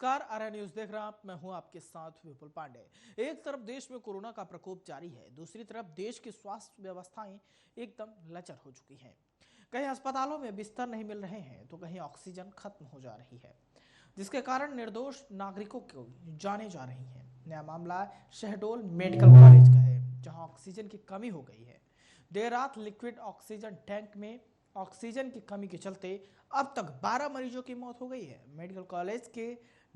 नमस्कार, आर्या न्यूज देख रहे हैं आप। मैं हूं आपके साथ विपुल पांडे। एक तरफ देश में कोरोना का प्रकोप जारी है, दूसरी तरफ देश की स्वास्थ्य व्यवस्थाएं एकदम लचर हो चुकी हैं। कहीं अस्पतालों में बिस्तर नहीं मिल रहे हैं तो कहीं ऑक्सीजन खत्म हो जा रही है, जिसके कारण निर्दोष नागरिकों को जाने जा रही हैं। नया मामला शहडोल मेडिकल कॉलेज का है, जहां ऑक्सीजन की कमी हो गई है। देर रात लिक्विड ऑक्सीजन टैंक में ऑक्सीजन की कमी के चलते अब तक 12 मरीजों की मौत हो गई है। मेडिकल कॉलेज के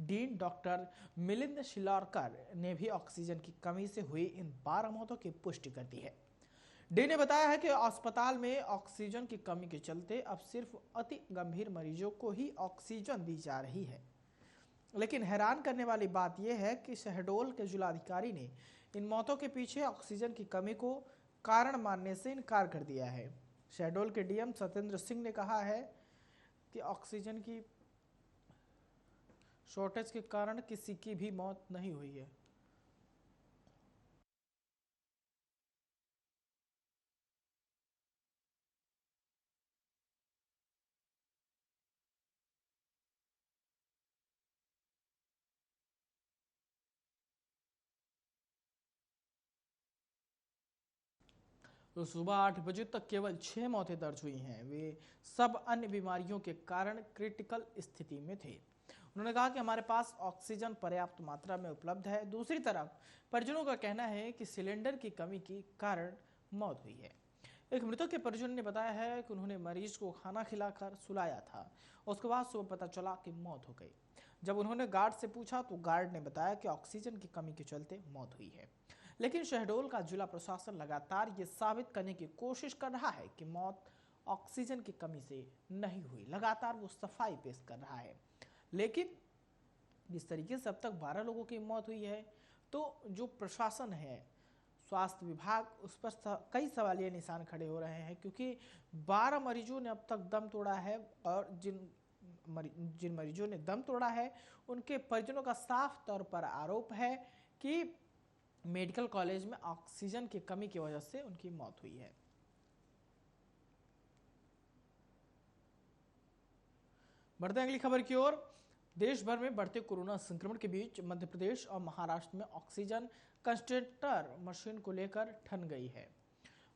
डीन डॉक्टर मिलिंद शिलारकर ने भी ऑक्सीजन की कमी से हुई इन 12 मौतों की पुष्टि कर दी है। डी ने बताया है कि अस्पताल में ऑक्सीजन की कमी के चलते अब सिर्फ अति गंभीर मरीजों को ही ऑक्सीजन दी जा रही है। लेकिन हैरान करने वाली बात यह है कि शहडोल के जिलाधिकारी ने इन मौतों के पीछे ऑक्सीजन की कमी को कारण मानने से इनकार कर दिया है। शहडोल के डीएम सत्येंद्र सिंह ने कहा है कि ऑक्सीजन की शॉर्टेज के कारण किसी की भी मौत नहीं हुई है। तो सुबह 8 बजे तक केवल 6 मौतें दर्ज हुई हैं। वे सब अन्य बीमारियों के कारण क्रिटिकल स्थिति में थे। उन्होंने कहा कि हमारे पास ऑक्सीजन पर्याप्त मात्रा में उपलब्ध है। दूसरी तरफ परिजनों का कहना है कि सिलेंडर की कमी के कारण मौत हुई है। एक मृतक के परिजन ने बताया है कि उन्होंने मरीज को खाना खिलाकर सुलाया था। उसके बाद सुबह पता चला कि मौत हो गई। जब उन्होंने गार्ड से पूछा तो गार्ड ने बताया कि ऑक्सीजन की कमी के चलते मौत हुई है। लेकिन शहडोल का जिला प्रशासन लगातार ये साबित करने की कोशिश कर रहा है कि मौत ऑक्सीजन की कमी से नहीं हुई। लगातार वो सफाई पेश कर रहा है। लेकिन जिस तरीके से अब तक 12 लोगों की मौत हुई है, तो जो प्रशासन है, स्वास्थ्य विभाग, उस पर कई सवालिया निशान खड़े हो रहे हैं, क्योंकि 12 मरीजों ने अब तक दम तोड़ा है और जिन मरीजों ने दम तोड़ा है उनके परिजनों का साफ तौर पर आरोप है कि मेडिकल कॉलेज में ऑक्सीजन की कमी की वजह से उनकी मौत हुई है। बढ़ते हैं अगली खबर की ओर। देश भर में बढ़ते कोरोना संक्रमण के बीच मध्य प्रदेश और महाराष्ट्र में ऑक्सीजन कंसंट्रेटर मशीन को लेकर ठन गई है।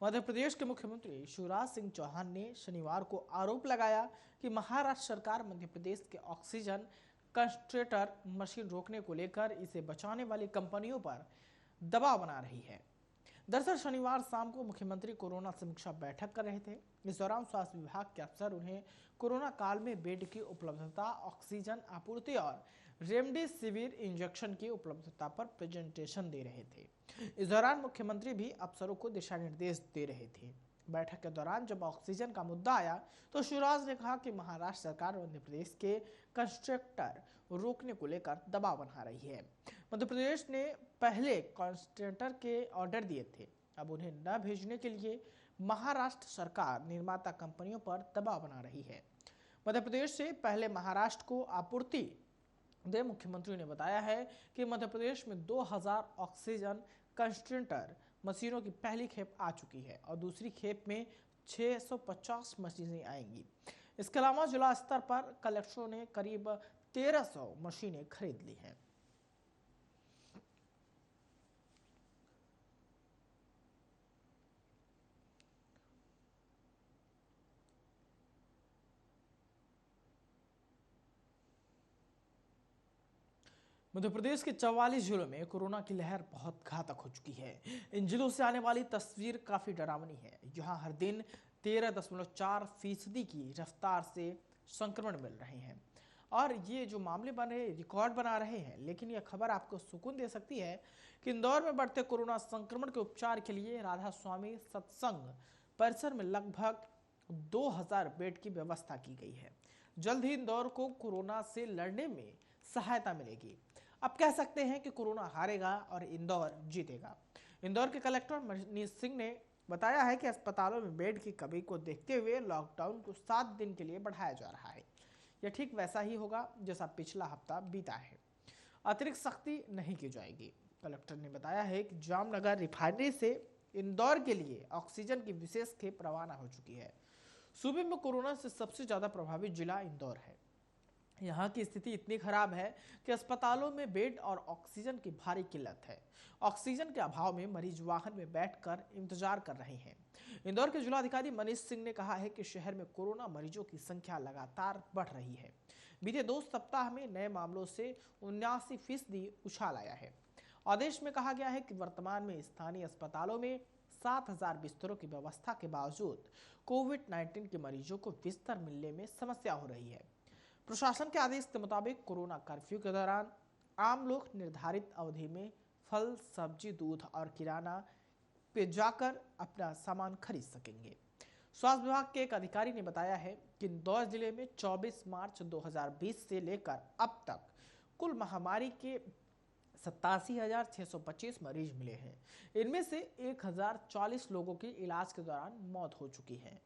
मध्य प्रदेश के मुख्यमंत्री शिवराज सिंह चौहान ने शनिवार को आरोप लगाया कि महाराष्ट्र सरकार मध्य प्रदेश के ऑक्सीजन कंसंट्रेटर मशीन रोकने को लेकर इसे बचाने वाली कंपनियों पर दबाव बना रही है। दरअसल शनिवार शाम को मुख्यमंत्री कोरोना समीक्षा बैठक कर रहे थे। इस दौरान स्वास्थ्य विभाग के अफसर उन्हें कोरोना काल में बेड की उपलब्धता, ऑक्सीजन आपूर्ति और रेमडेसिविर इंजेक्शन की उपलब्धता पर प्रेजेंटेशन दे रहे थे। इस दौरान मुख्यमंत्री भी अफसरों को दिशा निर्देश दे रहे थे। बैठक के दौरान जब ऑक्सीजन का मुद्दा आया तो शिवराज ने कहा कि महाराष्ट्र सरकार मध्य प्रदेश के कंस्ट्रक्टर रोकने को लेकर दबाव बना रही है। मध्य प्रदेश ने पहले कंस्ट्रक्टर के ऑर्डर दिए थे, अब उन्हें न भेजने के लिए महाराष्ट्र सरकार निर्माता कंपनियों पर दबाव बना रही है। मध्य प्रदेश से पहले महाराष्ट्र को आपूर्ति दे मुख्यमंत्री ने बताया है कि मध्य प्रदेश में 2000 ऑक्सीजन कंसंट्रेटर मशीनों की पहली खेप आ चुकी है और दूसरी खेप में 650 मशीनें आएंगी। इसके अलावा जिला स्तर पर कलेक्टरों ने करीब 1300 मशीनें खरीद ली हैं। मध्य प्रदेश के 44 जिलों में कोरोना की लहर बहुत घातक हो चुकी है। इन जिलों से आने वाली तस्वीर काफी डरावनी है। यहाँ हर दिन 13.4% की रफ्तार से संक्रमण मिल रहे हैं और ये जो मामले बन रहे रिकॉर्ड बना रहे हैं। लेकिन यह खबर आपको सुकून दे सकती है कि इंदौर में बढ़ते कोरोना संक्रमण के उपचार के लिए राधा स्वामी सत्संग परिसर में लगभग 2000 बेड की व्यवस्था की गई है। जल्द ही इंदौर को कोरोना से लड़ने में सहायता मिलेगी। अब कह सकते हैं कि कोरोना हारेगा और इंदौर जीतेगा। इंदौर के कलेक्टर मनीष सिंह ने बताया है कि अस्पतालों में बेड की कमी को देखते हुए लॉकडाउन को 7 दिन के लिए बढ़ाया जा रहा है। यह ठीक वैसा ही होगा जैसा पिछला हफ्ता बीता है। अतिरिक्त सख्ती नहीं की जाएगी। कलेक्टर ने बताया है कि जामनगर रिफाइनरी से इंदौर के लिए ऑक्सीजन की विशेष खेप रवाना हो चुकी है। सूबे में कोरोना से सबसे ज्यादा प्रभावित जिला इंदौर है। यहाँ की स्थिति इतनी खराब है कि अस्पतालों में बेड और ऑक्सीजन की भारी किल्लत है। ऑक्सीजन के अभाव में मरीज वाहन में बैठकर इंतजार कर रहे हैं। इंदौर के जिलाधिकारी मनीष सिंह ने कहा है कि शहर में कोरोना मरीजों की संख्या लगातार बढ़ रही है। बीते 2 सप्ताह में नए मामलों से 79% उछाल आया है। आदेश में कहा गया है कि वर्तमान में स्थानीय अस्पतालों में 7,000 बिस्तरों की व्यवस्था के बावजूद कोविड-19 के मरीजों को बिस्तर मिलने में समस्या हो रही है। प्रशासन के आदेश के मुताबिक कोरोना कर्फ्यू के दौरान आम लोग निर्धारित अवधि में फल, सब्जी, दूध और किराना पे जाकर अपना सामान खरीद सकेंगे। स्वास्थ्य विभाग के एक अधिकारी ने बताया है कि इंदौर जिले में 24 मार्च 2020 से लेकर अब तक कुल महामारी के 87,625 मरीज मिले हैं। इनमें से 1,040 लोगों की इलाज के दौरान मौत हो चुकी है।